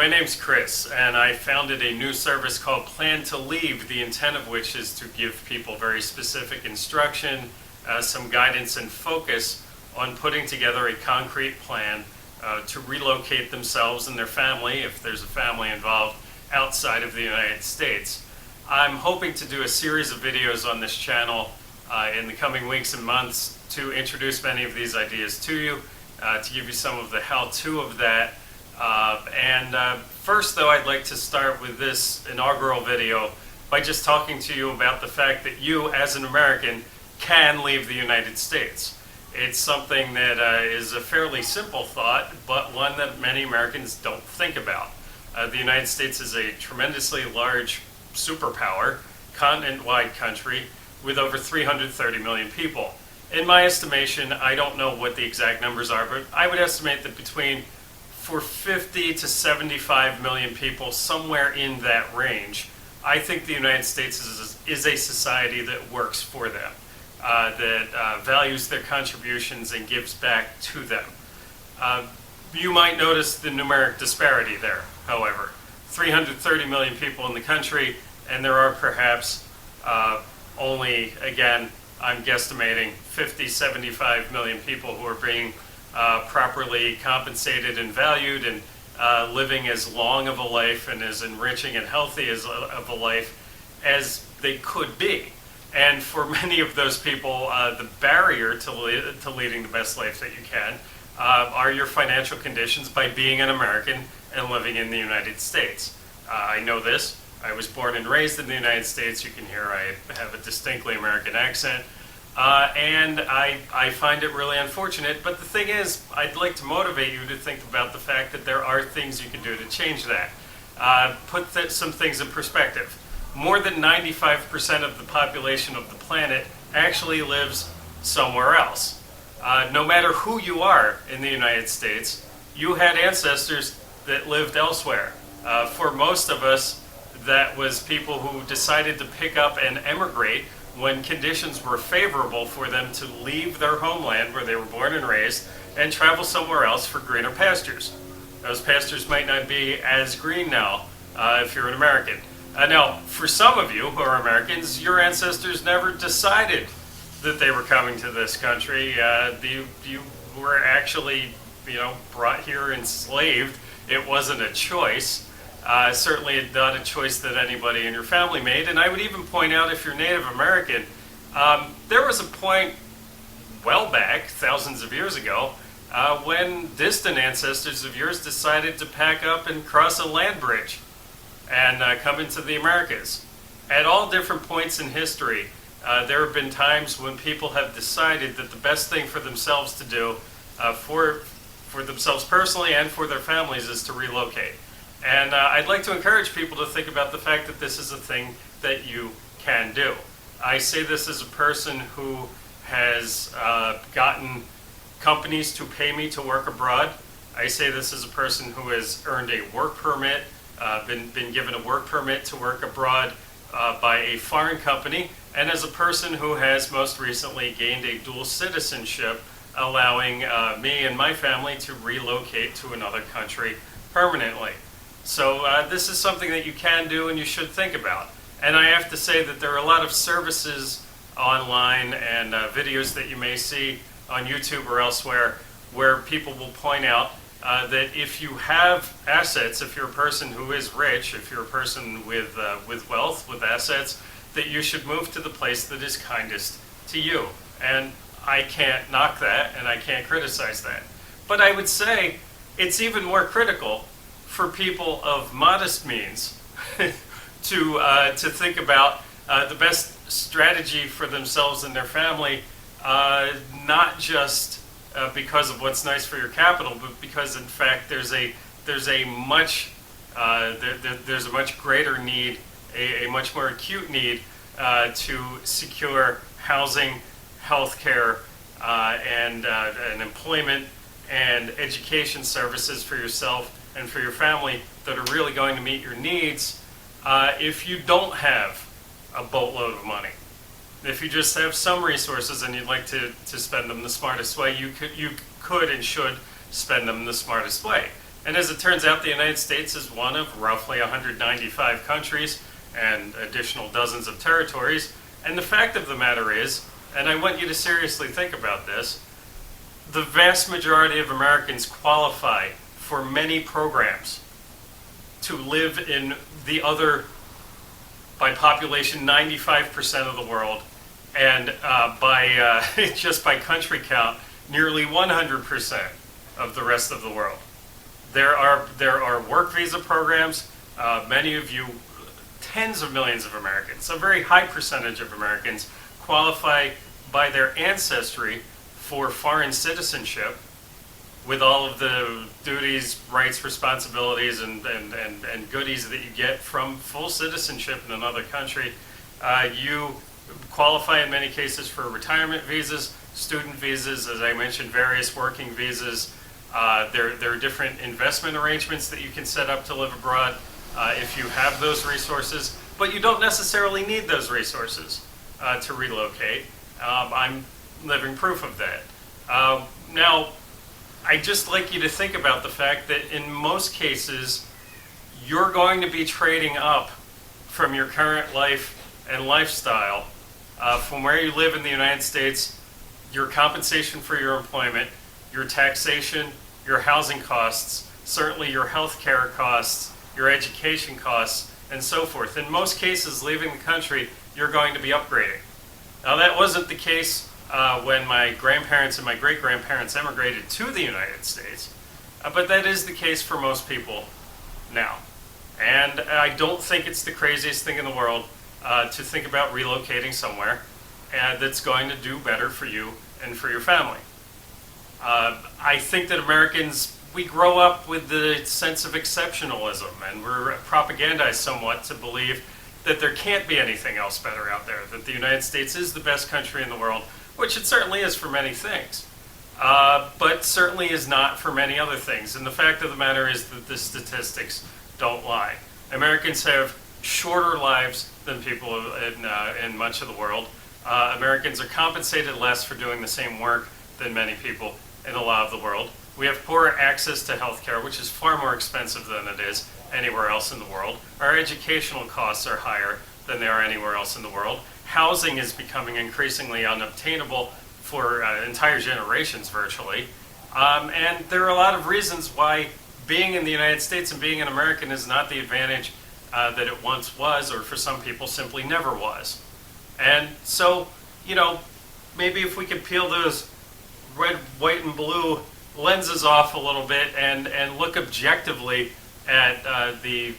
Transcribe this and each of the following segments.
my name's Chris, and I founded a new service called Plantoleave, the intent of which is to give people very specific instruction, some guidance and focus on putting together a concrete plan to relocate themselves and their family, if there's a family involved, outside of the United States. I'm hoping to do a series of videos on this channel in the coming weeks and months to introduce many of these ideas to you, to give you some of the how-to of that. First, though, I'd like to start with this inaugural video by just talking to you about the fact that you, as an American, can leave the United States. It's something that is a fairly simple thought, but one that many Americans don't think about. The United States is a tremendously large superpower, continent-wide country with over 330 million people. In my estimation, I don't know what the exact numbers are, but I would estimate that for 50 to 75 million people, somewhere in that range, I think the United States is a society that works for them, that values their contributions and gives back to them. You might notice the numeric disparity there, however. 330 million people in the country, and there are perhaps only, again, I'm guesstimating 50, 75 million people who are being properly compensated and valued and living as long of a life and as enriching and healthy of a life as they could be. And for many of those people, the barrier to leading the best life that you can are your financial conditions by being an American and living in the United States. I know this. I was born and raised in the United States. You can hear I have a distinctly American accent. And I find it really unfortunate, but the thing is, I'd like to motivate you to think about the fact that there are things you can do to change that. Put some things in perspective. More than 95% of the population of the planet actually lives somewhere else. No matter who you are in the United States, you had ancestors that lived elsewhere. For most of us, that was people who decided to pick up and emigrate when conditions were favorable for them to leave their homeland where they were born and raised and travel somewhere else for greener pastures. Those pastures might not be as green now if you're an American. Now, for some of you who are Americans, your ancestors never decided that they were coming to this country. You were actually, brought here enslaved. It wasn't a choice. Certainly not a choice that anybody in your family made. And I would even point out, if you're Native American, there was a point well back, thousands of years ago, when distant ancestors of yours decided to pack up and cross a land bridge and come into the Americas. At all different points in history, there have been times when people have decided that the best thing for themselves to do, for themselves personally and for their families, is to relocate. And I'd like to encourage people to think about the fact that this is a thing that you can do. I say this as a person who has gotten companies to pay me to work abroad. I say this as a person who has earned a work permit, been given a work permit to work abroad by a foreign company, and as a person who has most recently gained a dual citizenship, allowing me and my family to relocate to another country permanently. So this is something that you can do and you should think about. And I have to say that there are a lot of services online and videos that you may see on YouTube or elsewhere where people will point out that if you have assets, if you're a person who is rich, if you're a person with wealth, with assets, that you should move to the place that is kindest to you. And I can't knock that and I can't criticize that. But I would say it's even more critical for people of modest means to think about the best strategy for themselves and their family, not just because of what's nice for your capital, but because in fact there's a much greater need, a much more acute need to secure housing, healthcare, and employment and education services for yourself and for your family that are really going to meet your needs if you don't have a boatload of money. If you just have some resources and you'd like to spend them the smartest way, you could and should spend them the smartest way. And as it turns out, the United States is one of roughly 195 countries and additional dozens of territories. And the fact of the matter is, and I want you to seriously think about this, the vast majority of Americans qualify for many programs to live in the other, by population, 95% of the world, and by just by country count, nearly 100% of the rest of the world. There are work visa programs. Many of you, tens of millions of Americans, a very high percentage of Americans qualify by their ancestry for foreign citizenship, with all of the duties, rights, responsibilities, and goodies that you get from full citizenship in another country. You qualify in many cases for retirement visas, student visas, as I mentioned, various working visas. There are different investment arrangements that you can set up to live abroad if you have those resources, but you don't necessarily need those resources to relocate. I'm living proof of that. Now, I'd just like you to think about the fact that in most cases, you're going to be trading up from your current life and lifestyle, from where you live in the United States, your compensation for your employment, your taxation, your housing costs, certainly your health care costs, your education costs, and so forth. In most cases, leaving the country, you're going to be upgrading. Now, that wasn't the case when my grandparents and my great-grandparents emigrated to the United States, but that is the case for most people now. And I don't think it's the craziest thing in the world to think about relocating somewhere that's going to do better for you and for your family. I think that Americans, we grow up with the sense of exceptionalism, and we're propagandized somewhat to believe that there can't be anything else better out there, that the United States is the best country in the world, which it certainly is for many things, but certainly is not for many other things. And the fact of the matter is that the statistics don't lie. Americans have shorter lives than people in much of the world. Americans are compensated less for doing the same work than many people in a lot of the world. We have poorer access to health care, which is far more expensive than it is anywhere else in the world. Our educational costs are higher than they are anywhere else in the world. Housing is becoming increasingly unobtainable for entire generations virtually. And there are a lot of reasons why being in the United States and being an American is not the advantage that it once was, or for some people simply never was. And so, you know, maybe if we could peel those red, white, and blue lenses off a little bit and look objectively at the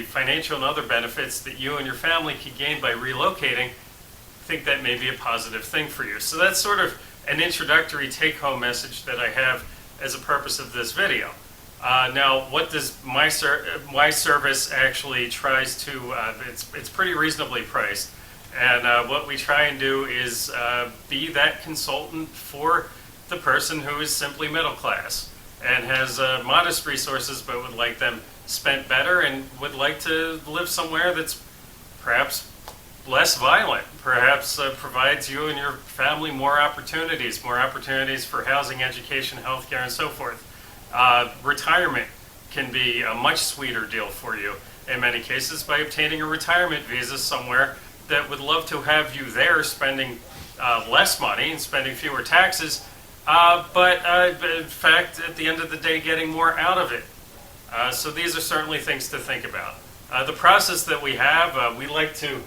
financial and other benefits that you and your family could gain by relocating, I think that may be a positive thing for you. So that's sort of an introductory take-home message that I have as a purpose of this video. Now, what does my service actually tries to, it's pretty reasonably priced. And what we try and do is be that consultant for the person who is simply middle class and has modest resources but would like them spent better and would like to live somewhere that's perhaps less violent, perhaps provides you and your family more opportunities for housing, education, healthcare, and so forth. Retirement can be a much sweeter deal for you in many cases by obtaining a retirement visa somewhere that would love to have you there spending less money and spending fewer taxes, but in fact, at the end of the day, getting more out of it. So these are certainly things to think about. The process that we have, we like to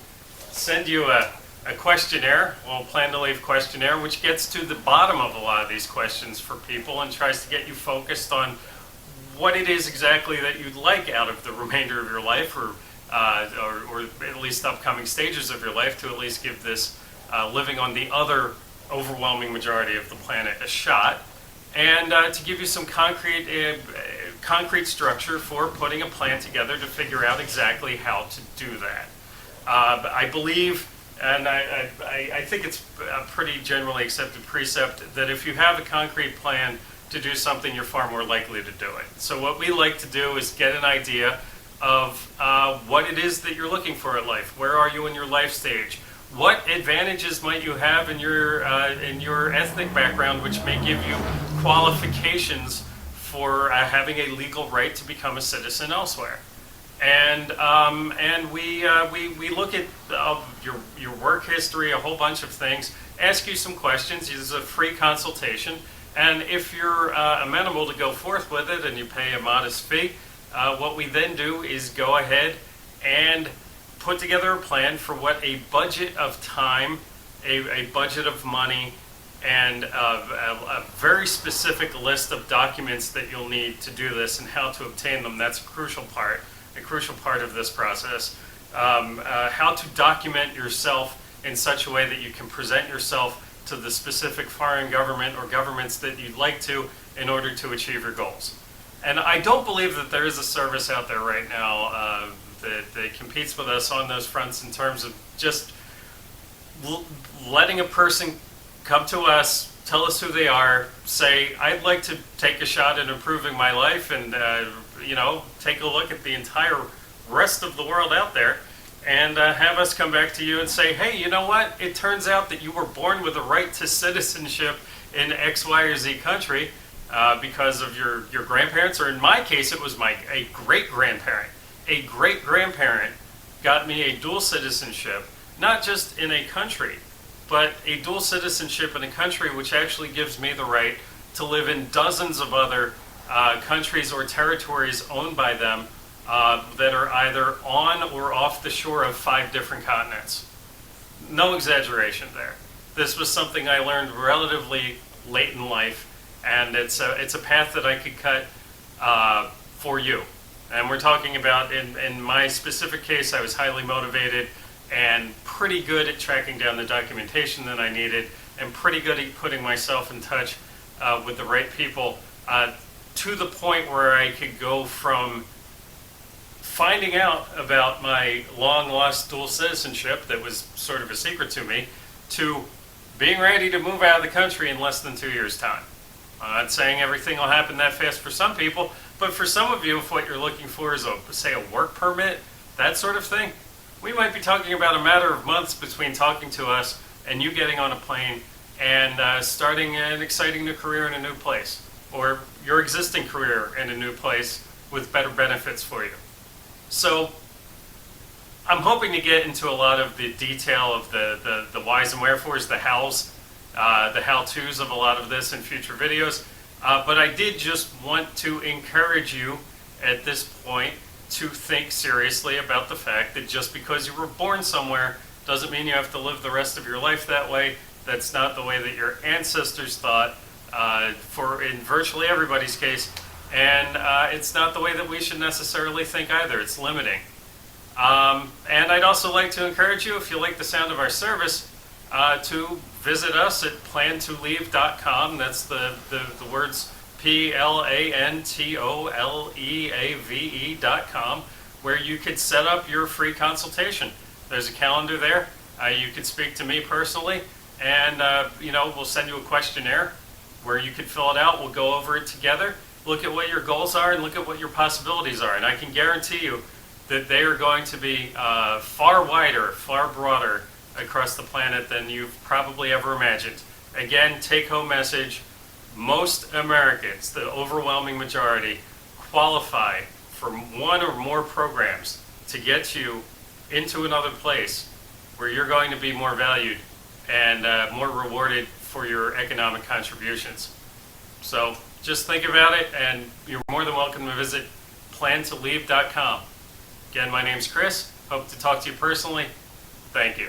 send you a questionnaire, a little plantoleave questionnaire, which gets to the bottom of a lot of these questions for people and tries to get you focused on what it is exactly that you'd like out of the remainder of your life, or at least upcoming stages of your life, to at least give this living on the other overwhelming majority of the planet a shot, and to give you some concrete structure for putting a plan together to figure out exactly how to do that. I believe, and I think it's a pretty generally accepted precept, that if you have a concrete plan to do something, you're far more likely to do it. So what we like to do is get an idea of what it is that you're looking for in life. Where are you in your life stage? What advantages might you have in your ethnic background, which may give you qualifications for having a legal right to become a citizen elsewhere. And we look at your work history, a whole bunch of things, ask you some questions. This is a free consultation, and if you're amenable to go forth with it and you pay a modest fee, what we then do is go ahead and put together a plan for what a budget of time, a budget of money, and a very specific list of documents that you'll need to do this and how to obtain them. That's a crucial part of this process. How to document yourself in such a way that you can present yourself to the specific foreign government or governments that you'd like to in order to achieve your goals. And I don't believe that there is a service out there right now that competes with us on those fronts in terms of just letting a person come to us, tell us who they are, say, I'd like to take a shot at improving my life, and take a look at the entire rest of the world out there, and have us come back to you and say, hey, you know what? It turns out that you were born with a right to citizenship in X, Y, or Z country because of your grandparents, or in my case, it was a great-grandparent. A great-grandparent got me a dual citizenship, not just in a country, but a dual citizenship in a country which actually gives me the right to live in dozens of other countries or territories owned by them that are either on or off the shore of 5 different continents. No exaggeration there. This was something I learned relatively late in life, and it's a path that I could cut for you. And we're talking about, in my specific case, I was highly motivated and pretty good at tracking down the documentation that I needed, and pretty good at putting myself in touch with the right people to the point where I could go from finding out about my long-lost dual citizenship that was sort of a secret to me, to being ready to move out of the country in less than 2 years' time. I'm not saying everything will happen that fast for some people, but for some of you, if what you're looking for is, say, a work permit, that sort of thing, we might be talking about a matter of months between talking to us and you getting on a plane and starting an exciting new career in a new place, or your existing career in a new place with better benefits for you. So I'm hoping to get into a lot of the detail of the whys and wherefores, the hows, the how-tos of a lot of this in future videos. But I did just want to encourage you at this point to think seriously about the fact that just because you were born somewhere doesn't mean you have to live the rest of your life that way. That's not the way that your ancestors thought in virtually everybody's case. And it's not the way that we should necessarily think either. It's limiting. And I'd also like to encourage you, if you like the sound of our service, to visit us at plantoleave.com. That's the words plantoleave.com, where you could set up your free consultation. There's a calendar there. You could speak to me personally, and we'll send you a questionnaire where you could fill it out. We'll go over it together, look at what your goals are, and look at what your possibilities are. And I can guarantee you that they are going to be far wider, far broader across the planet than you've probably ever imagined. Again, take-home message: most Americans, the overwhelming majority, qualify for one or more programs to get you into another place where you're going to be more valued and more rewarded for your economic contributions. So just think about it, and you're more than welcome to visit plantoleave.com. Again, my name's Chris. Hope to talk to you personally. Thank you.